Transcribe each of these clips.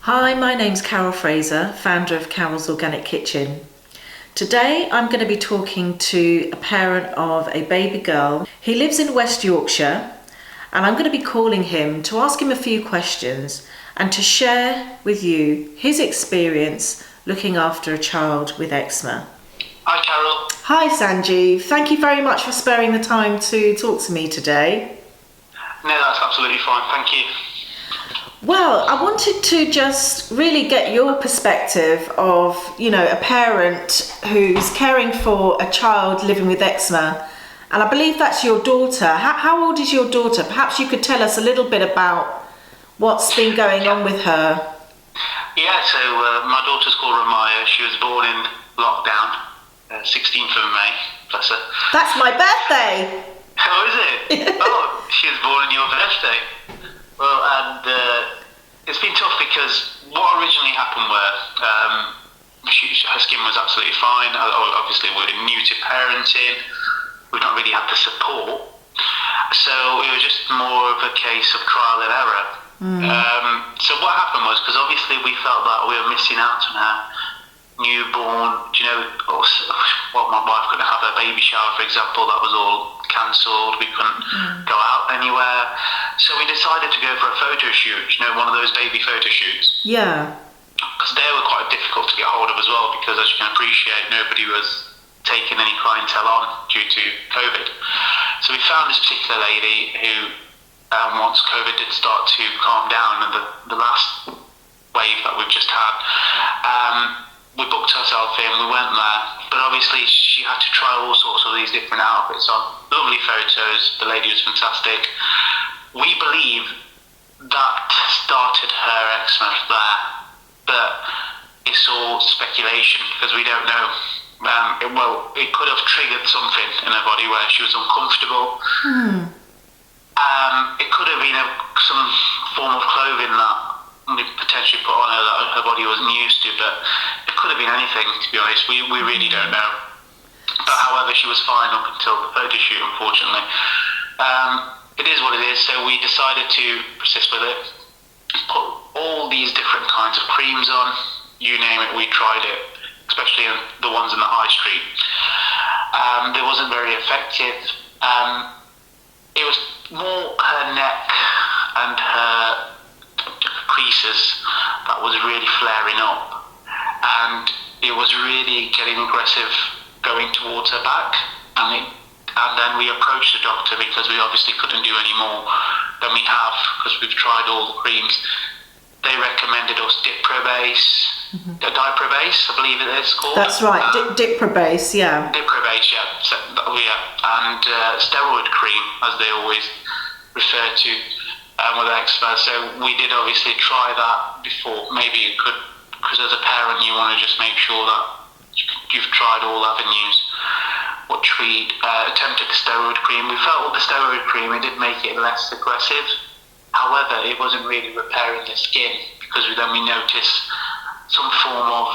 Hi, my name's Carol Fraser, founder of Carol's Organic Kitchen. Today I'm going to be talking to a parent of a baby girl. He lives in West Yorkshire, and I'm going to be calling him to ask him a few questions and to share with you his experience looking after a child with eczema. Hi Carol. Hi Sanjeev, thank you very much for sparing the time to talk to me today. No, that's absolutely fine, thank you. Well, I wanted to just really get your perspective of, a parent who's caring for a child living with eczema, and I believe that's your daughter. How old is your daughter? Perhaps you could tell us a little bit about what's been going on with her. Yeah, so my daughter's called Ramaya. She was born in lockdown, 16th of May, bless her. That's my birthday! Oh, is it? Oh, she was born on your birthday. Well, and it's been tough because what originally happened were her skin was absolutely fine. Obviously, we're new to parenting. We've not really had the support. So it was just more of a case of trial and error. So what happened was, because obviously we felt that we were missing out on her newborn, my wife couldn't have her baby shower, for example. That was all cancelled. We couldn't go out anywhere. So we decided to go for a photo shoot, one of those baby photo shoots. Yeah. Because they were quite difficult to get hold of as well, because as you can appreciate, nobody was taking any clientele on due to COVID. So we found this particular lady who, once COVID did start to calm down, and the last wave that we've just had, we booked ourselves in, we went there, but obviously she had to try all sorts of these different outfits on. Lovely photos, the lady was fantastic. We believe that started her eczema there, but it's all speculation because we don't know. It could have triggered something in her body where she was uncomfortable. It could have been some form of clothing that we potentially put on her that her body wasn't used to, but it could have been anything, to be honest. We really don't know. But however, she was fine up until the photo shoot, unfortunately. It is what it is, so we decided to persist with it. Put all these different kinds of creams on, you name it, we tried it, especially the ones in the high street. They wasn't very effective. It was more her neck and her creases that was really flaring up, and it was really getting aggressive going towards her back, and then we approached the doctor because we obviously couldn't do any more than we have because we've tried all the creams. They recommended us Diprobase, Diprobase, I believe it is called. That's right, Diprobase, yeah. Diprobase, yeah. So, and steroid cream, as they always refer to with eczema. So we did obviously try that before. Maybe it could, because as a parent you want to just make sure that you've tried all avenues, which we attempted the steroid cream. We felt with the steroid cream it did make it less aggressive. However, it wasn't really repairing the skin because then we noticed some form of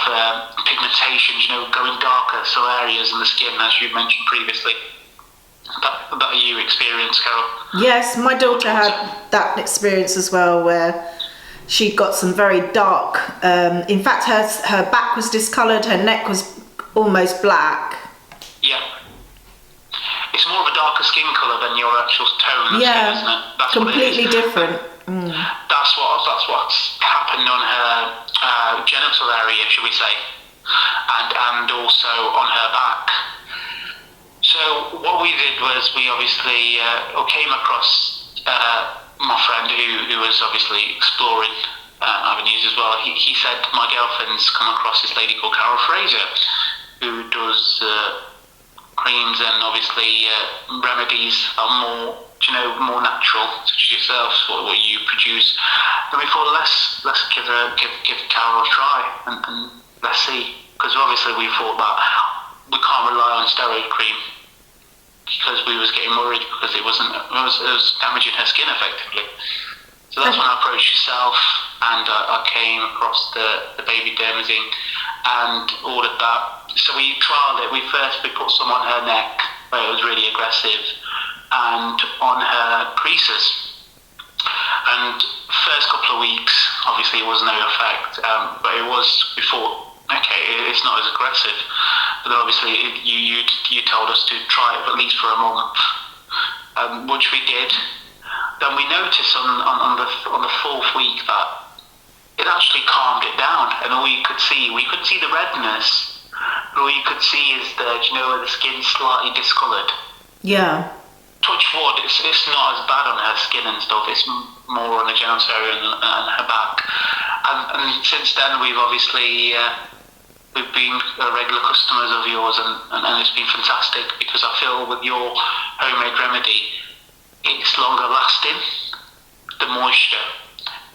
pigmentation, going darker, some areas in the skin, as you mentioned previously. That you experienced, Carol? Yes, my daughter had that experience as well, where she got some very dark, in fact her back was discoloured, her neck was almost black. Yeah. It's more of a darker skin colour than your actual tone of skin, isn't it? That's completely what it is. Different. That's what's happened on her genital area, should we say, and also on her back. So what we did was we obviously came across my friend who was obviously exploring avenues as well. He said, my girlfriend's come across this lady called Carol Fraser who does creams and obviously remedies are more natural, such as yourself, what you produce. And we thought let's give Carol a try and let's see, because obviously we thought that we can't rely on steroid cream because we was getting worried because it was damaging her skin effectively. So that's when I approached yourself and I came across the baby Dermazeam and ordered that. So we trialled it. We put some on her neck where it was really aggressive and on her creases. And first couple of weeks, obviously, it was no effect, but it was before. Okay, it's not as aggressive, but then obviously you told us to try it at least for a month, which we did. Then we noticed on the fourth week that it actually calmed it down, and all you could see, we couldn't see the redness, but all you could see is where the skin's slightly discoloured. Yeah. Touch wood, it's not as bad on her skin and stuff, it's more on the genital area and her back. And since then we've obviously, we've been regular customers of yours, and it's been fantastic, because I feel with your homemade remedy, it's longer lasting, the moisture.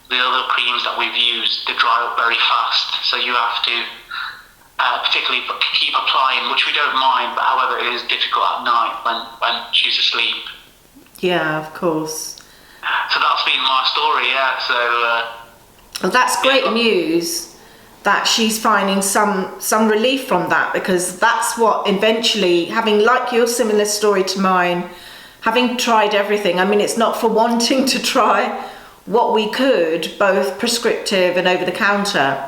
The other creams that we've used, they dry up very fast, so you have to particularly keep applying, which we don't mind, but however it is difficult at night when she's asleep. Yeah, of course. So that's been my story, yeah. So well, that's great news that she's finding some relief from that, because that's what eventually, having like your similar story to mine, having tried everything, I mean, it's not for wanting to try what we could, both prescriptive and over the counter.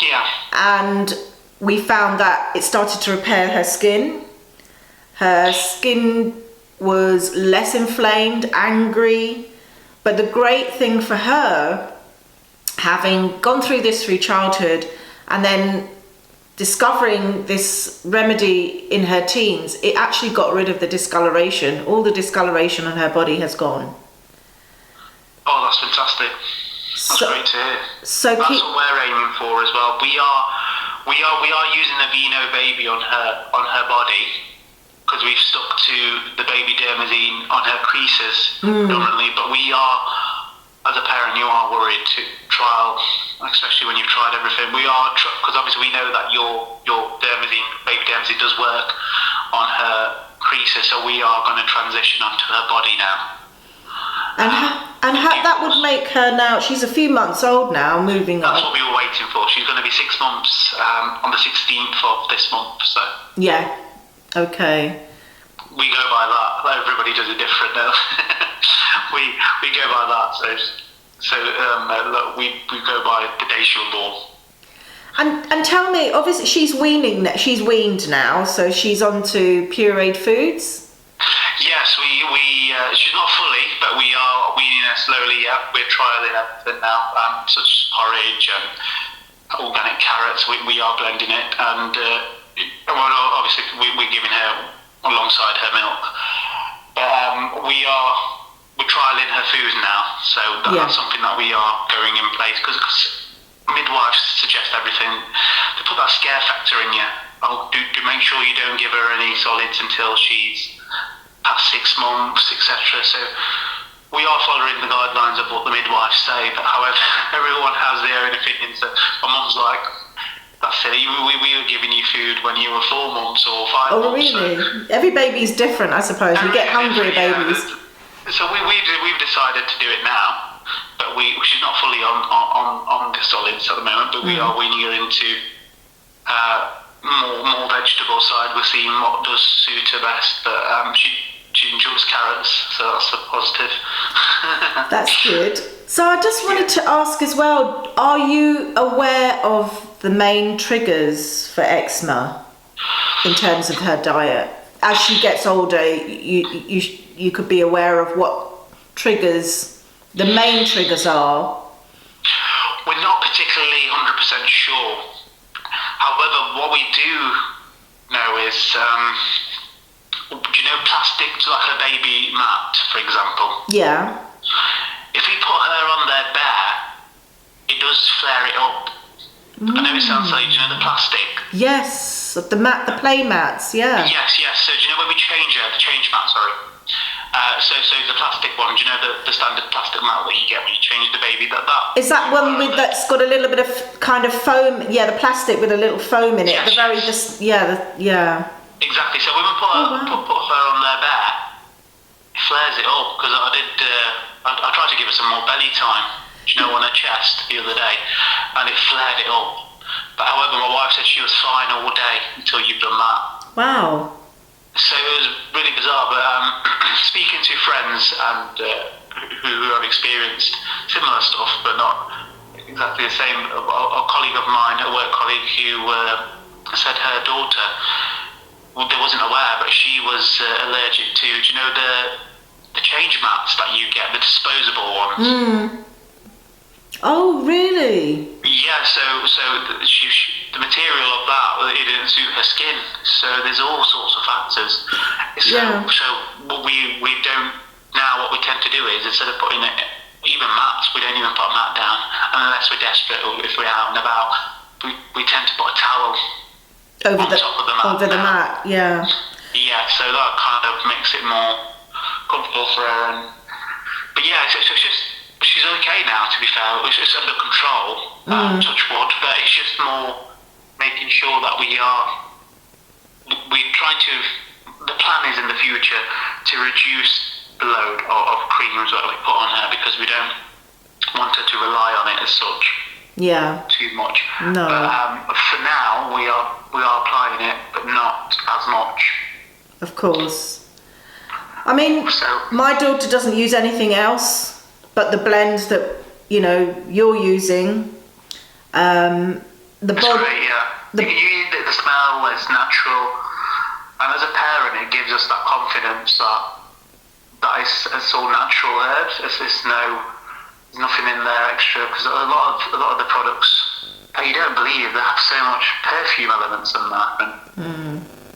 Yeah. And we found that it started to repair her skin. Her skin was less inflamed, angry. But the great thing for her, having gone through this through childhood and then discovering this remedy in her teens, it actually got rid of the discoloration. All the discoloration on her body has gone. Oh, that's fantastic. That's great to hear. So that's what we're aiming for as well. We are using the Vino baby on her body, because we've stuck to the baby Dermazeam on her creases predominantly. But we are, as a parent, you are worried to trial, especially when you've tried everything. We are, because obviously we know that your Dermazeam, baby Dermazeem, does work on her creases. So we are going to transition onto her body now. That would make her now, she's a few months old now, moving on. That's what we were waiting for. She's going to be 6 months on the 16th of this month, so. Yeah, okay. We go by that. Everybody does it different now. we go by that, so look, we go by the day she was born. And tell me, obviously she's weaned now, so she's on to pureed foods? Yes, she's not fully, but we are weaning her slowly. Yeah, we're trialing everything now, such as porridge and organic carrots. We are blending it, and obviously we're giving her alongside her milk. But we're trialing her food now, so that's something that we are going in place, because midwives suggest everything. They put that scare factor in you. Do make sure you don't give her any solids until she's past 6 months, etc. So we are following the guidelines of what the midwives say, but however, everyone has their own opinion. So my mum's like, that's silly, we were giving you food when you were 4 months or 5 months. Oh really? So every baby's different, I suppose. We get hungry babies. So we've decided to do it now, but she's not fully on the solids at the moment, but we are weaning her into more vegetable side. We're seeing what does suit her best, but she enjoys carrots, so that's a positive. That's good. So I just wanted to ask as well, are you aware of the main triggers for eczema in terms of her diet? As she gets older, you could be aware of what the main triggers are. We're not particularly 100% sure. However, what we do know is, do you know plastic, like a baby mat, for example? Yeah. If we put her on there bare, it does flare it up. I know it sounds like, do you know the plastic? Yes, the play mats, yeah. Yes. So do you know when we change her, the change mat, sorry? So the plastic one, do you know the standard plastic mat that you get when you change the baby? Is that one that's got a little bit of kind of foam? Yeah, the plastic with a little foam in it. Yes, yeah. Exactly. So when we put her on there bare, it flares it up, because I tried to give her some more belly time, do you know, on her chest the other day, and it flared it up. But however, my wife said she was fine all day until you've done that. Wow. So it was really bizarre, but speaking to friends and who have experienced similar stuff, but not exactly the same. A colleague of mine, a work colleague, who said her daughter, well, they wasn't aware, but she was allergic to, do you know the change mats that you get, the disposable ones? Mm. Oh, really? Yeah, so the material of that, it didn't suit her skin. So there's all sorts of factors. So what we don't now, what we tend to do is, instead of putting even mats, we don't even put a mat down unless we're desperate or if we're out and about. We tend to put a towel on top of the mat. Over the mat, yeah. Yeah, so that kind of makes it more comfortable for her. But yeah, so it's just, she's okay now, to be fair. It's under control, touch wood, but it's just more making sure that we're trying to, the plan is in the future to reduce the load of creams that we put on her, because we don't want her to rely on it as such. Yeah. Too much. No. But for now, we are applying it, but not as much. Of course. I mean, my daughter doesn't use anything else but the blends that, you know, you're using. The great, yeah. The smell is natural, and as a parent, it gives us that confidence that it's all natural herbs. There's nothing in there extra, because a lot of the products, you don't believe, they have so much perfume elements in that,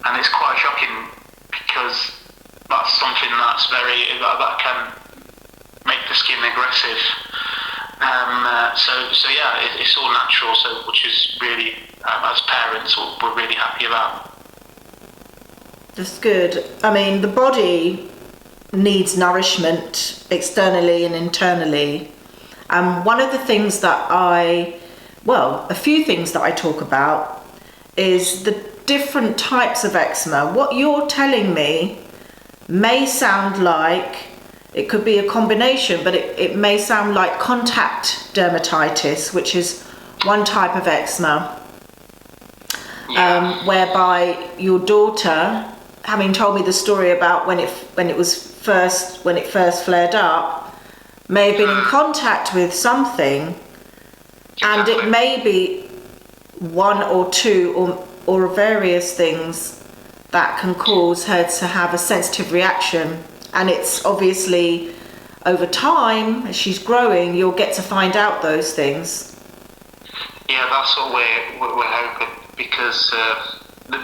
and it's quite shocking, because that's something that can make the skin aggressive. So yeah, it's all natural, so which is really, as parents, we're really happy about. That's good. I mean, the body needs nourishment externally and internally. One of the things that a few things that I talk about is the different types of eczema. What you're telling me may sound like it could be a combination, but it may sound like contact dermatitis, which is one type of eczema, whereby your daughter, having told me the story about when it first flared up, may have been in contact with something, and it may be one or two or various things that can cause her to have a sensitive reaction. And it's obviously over time, as she's growing, you'll get to find out those things. Yeah, that's what we're hoping, because the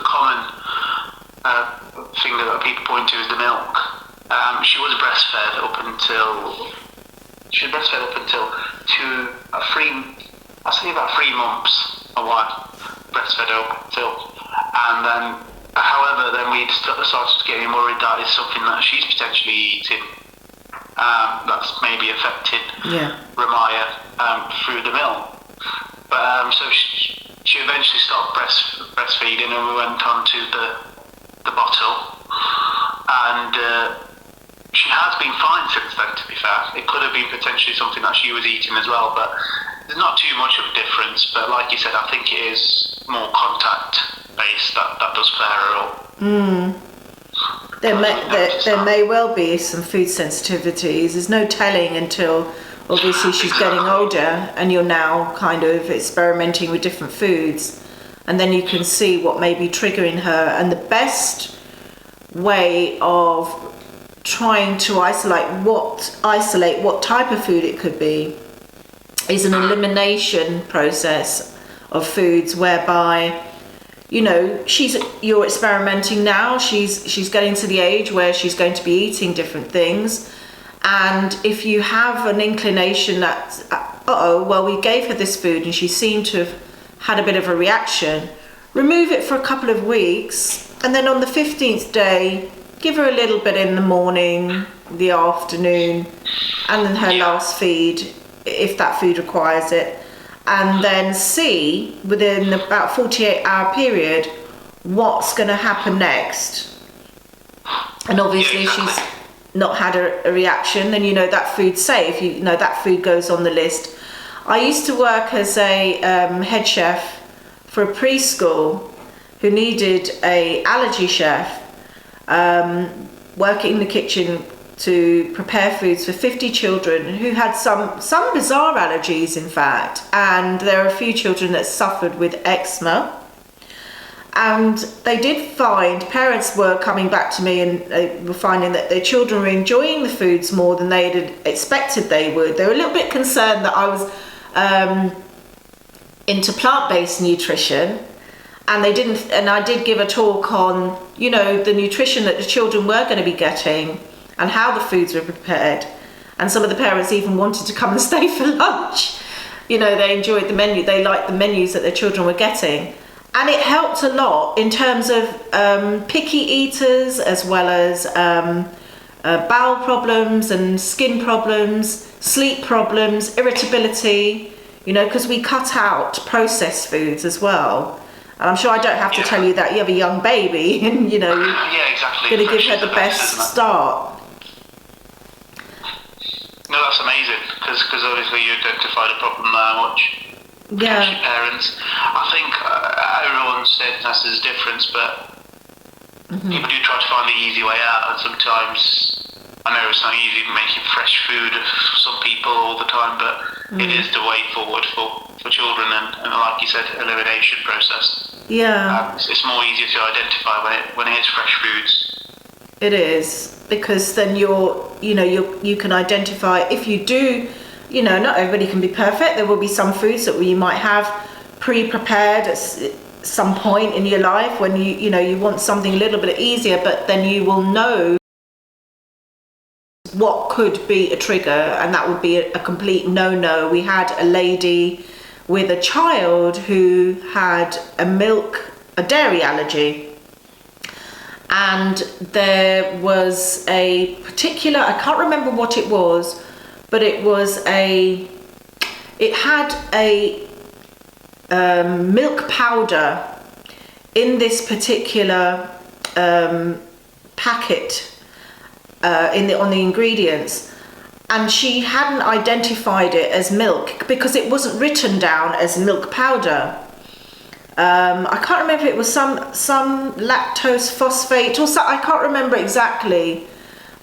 common thing that people point to is the milk. She was breastfed up until about 3 months, a while, breastfed up until, and then, however, then we started getting worried that is something that she's potentially eating, that's maybe affected Ramaya through the milk. But so she eventually stopped breastfeeding, and we went on to the bottle, and she has been fine since then, to be fair. It could have been potentially something that she was eating as well, but there's not too much of a difference. But like you said, I think it is more contact based that does flare her up. There may well be some food sensitivities. There's no telling until obviously she's getting older, and you're now kind of experimenting with different foods, and then you can see what may be triggering her. And the best way of trying to isolate what type of food it could be is an elimination process of foods, whereby, you know, you're experimenting now. She's getting to the age where she's going to be eating different things, and if you have an inclination that we gave her this food and she seemed to have had a bit of a reaction, remove it for a couple of weeks, and then on the 15th day give her a little bit in the morning, the afternoon, and then her last feed if that food requires it, and then see within about 48-hour period what's going to happen next. And obviously she's not had a reaction, then you know that food's safe, you know that food goes on the list. I used to work as a head chef for a preschool who needed a allergy chef, working in the kitchen to prepare foods for 50 children who had some bizarre allergies, in fact, and there are a few children that suffered with eczema. And they did find, parents were coming back to me and they were finding that their children were enjoying the foods more than they had expected they would. They were a little bit concerned that I was into plant-based nutrition, and I did give a talk on, you know, the nutrition that the children were going to be getting and how the foods were prepared. And some of the parents even wanted to come and stay for lunch. You know, they enjoyed the menu, they liked the menus that their children were getting. And it helped a lot in terms of picky eaters, as well as bowel problems and skin problems, sleep problems, irritability, you know, because we cut out processed foods as well. And I'm sure I don't have to tell you that you have a young baby and, you know, you're going to give her the best start. No, that's amazing, because obviously you identified a problem there, which parents. I think everyone's circumstances is different, but people do try to find the easy way out, and sometimes I know it's not easy making fresh food for some people all the time, but it is the way forward for children, and like you said, elimination process. Yeah. It's more easier to identify when it is fresh foods. It is, because then you can identify if you do. You know, not everybody can be perfect. There will be some foods that you might have pre-prepared at some point in your life when you want something a little bit easier, but then you will know what could be a trigger, and that would be a complete no-no. We had a lady with a child who had a dairy allergy, and there was a particular, I can't remember what it was, but it had a milk powder in this particular packet on the ingredients, and she hadn't identified it as milk because it wasn't written down as milk powder. I can't remember if it was some lactose phosphate or something. I can't remember exactly,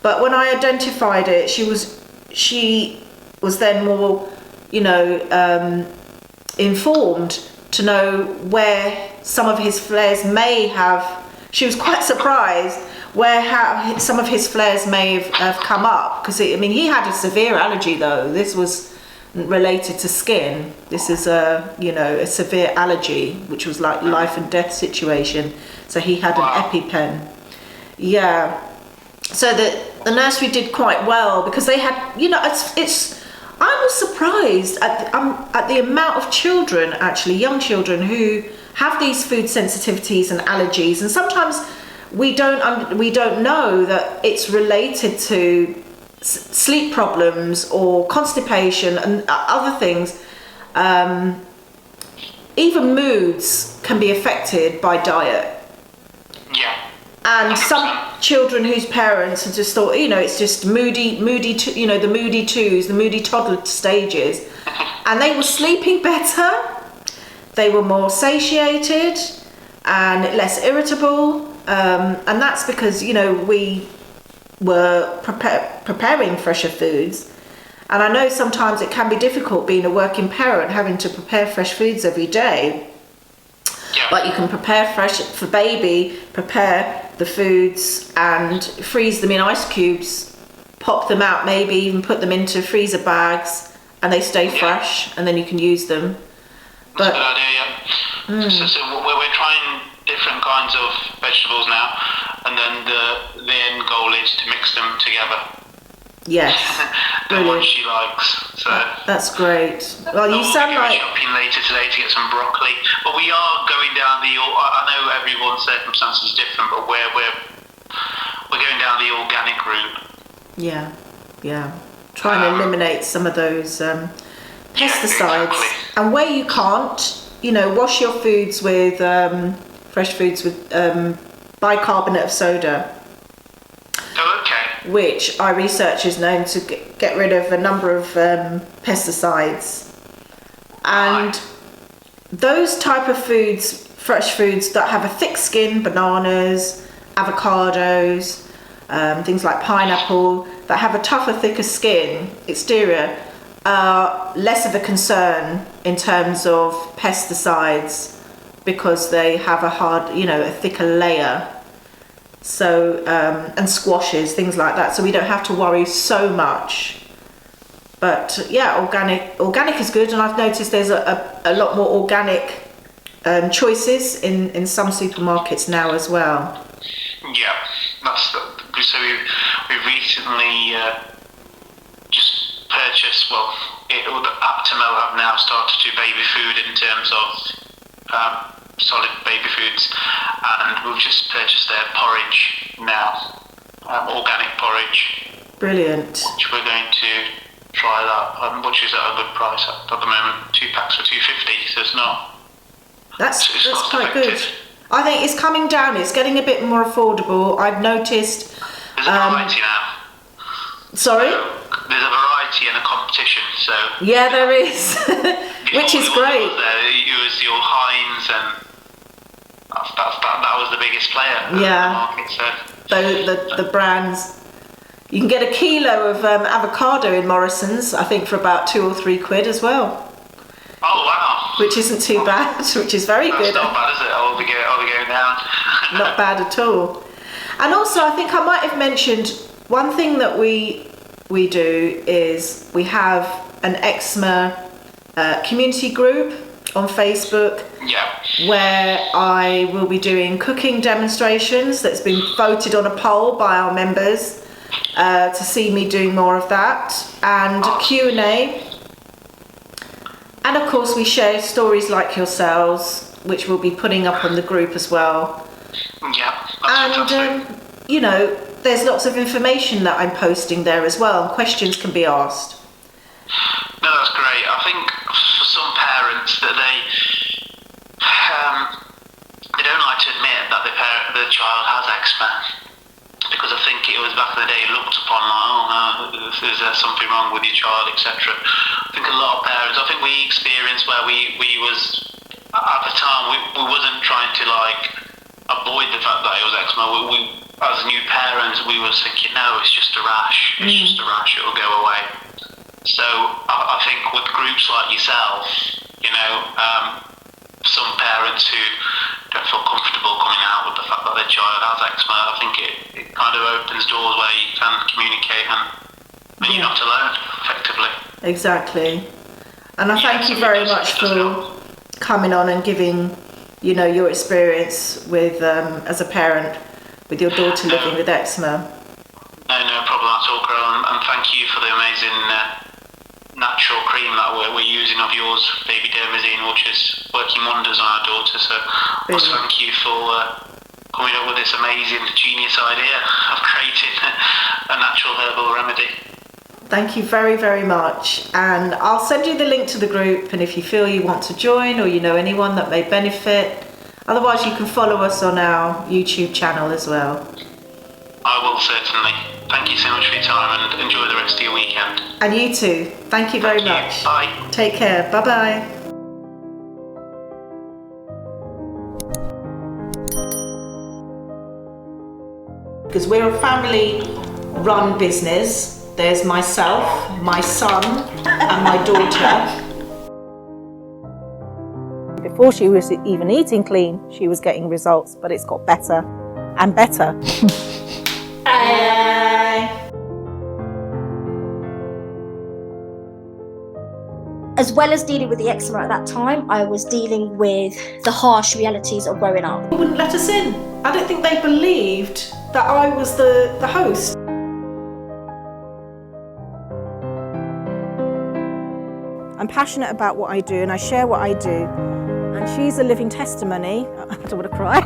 but when I identified it, she was then more, informed to know where some of his flares may have. She was quite surprised how some of his flares may have come up, because he had a severe allergy though. This was related to skin. This is a severe allergy, which was like life and death situation. So he had an EpiPen. Yeah. So the nursery did quite well, because they had, I was surprised at the amount of children, actually young children, who have these food sensitivities and allergies, and sometimes we don't know that it's related to sleep problems or constipation and other things. Even moods can be affected by diet. Yeah. And some children whose parents have just thought, it's just moody, the moody twos, the moody toddler stages, and they were sleeping better, they were more satiated and less irritable, and that's because, we were preparing fresher foods. And I know sometimes it can be difficult being a working parent, having to prepare fresh foods every day. Yeah. But you can prepare fresh for baby, prepare the foods and freeze them in ice cubes, pop them out, maybe even put them into freezer bags, and they stay fresh, and then you can use them. That's a good idea, yeah. So we're trying different kinds of vegetables now, and then the end goal is to mix them together. Yes. The one she likes. So that's great. Well, you sound like shopping later today to get some broccoli, but we are going down I know everyone's circumstances is different, but we're going down the organic route. Yeah. Try and eliminate some of those pesticides. Exactly. And where you can't, wash your foods with fresh foods with bicarbonate of soda. Oh, okay. Which our research is known to get rid of a number of pesticides. And those type of foods, fresh foods that have a thick skin, bananas, avocados, things like pineapple, that have a tougher, thicker skin, exterior, are less of a concern in terms of pesticides because they have a hard, a thicker layer. So, and squashes, things like that. So we don't have to worry so much. But yeah, organic is good, and I've noticed there's a lot more organic choices in some supermarkets now as well. Yeah, so we recently just purchased, Aptimo have now started to do baby food in terms of solid baby foods, and we've just purchased their porridge now, organic porridge. Brilliant. Which we're going to try that, which is at a good price at the moment. 2 packs for £2.50, so it's not. That's quite good. I think it's coming down. It's getting a bit more affordable. I've noticed. There's a variety now. Sorry? There's a variety and a competition. So yeah, there is, which is great. It was your Heinz, and that was the biggest player in the market. So the brands. You can get a kilo of avocado in Morrison's, I think, for about £2 or £3 as well. Oh wow! Which isn't too bad, which is very good. Not bad, is it? I'll be going down. Not bad at all. And also, I think I might have mentioned one thing that we do is we have an eczema community group on Facebook. Yeah. Where I will be doing cooking demonstrations that's been voted on a poll by our members. To see me doing more of that, and Q&A, and of course we share stories like yourselves, which we'll be putting up on the group as well. Yeah, and there's lots of information that I'm posting there as well, and questions can be asked. No, that's great. I think for some parents that they don't like to admit that the child has eczema. Because I think it was back in the day looked upon like, is there something wrong with your child, etc. I think a lot of parents, I think we experienced where we was, at the time, we wasn't trying to avoid the fact that it was eczema. We as new parents, we were thinking, no, it's just a rash, it's just a rash, it'll go away. So I think with groups like yourself, some parents who don't feel comfortable coming out with the fact that their child has eczema, I think it kind of opens doors where you can communicate and you're not alone, effectively. Exactly. And I thank you very much for coming on and giving, your experience with as a parent with your daughter living with eczema. No problem at all, Carol, and thank you for the amazing natural cream that we're using of yours, baby Dermazeam, which is working wonders on our daughter. So thank you for coming up with this amazing genius idea of creating a natural herbal remedy. Thank you very, very much, and I'll send you the link to the group, and if you feel you want to join or you know anyone that may benefit, otherwise you can follow us on our YouTube channel as well. I will, certainly. Thank you so much for your time, and enjoy the rest of your weekend. And you too. Thank you very much. Bye. Take care. Bye-bye. Because we're a family-run business. There's myself, my son, and my daughter. Before she was even eating clean, she was getting results, but it's got better and better. As well as dealing with the eczema at that time, I was dealing with the harsh realities of growing up. They wouldn't let us in. I don't think they believed that I was the host. I'm passionate about what I do and I share what I do. And she's a living testimony. I don't want to cry.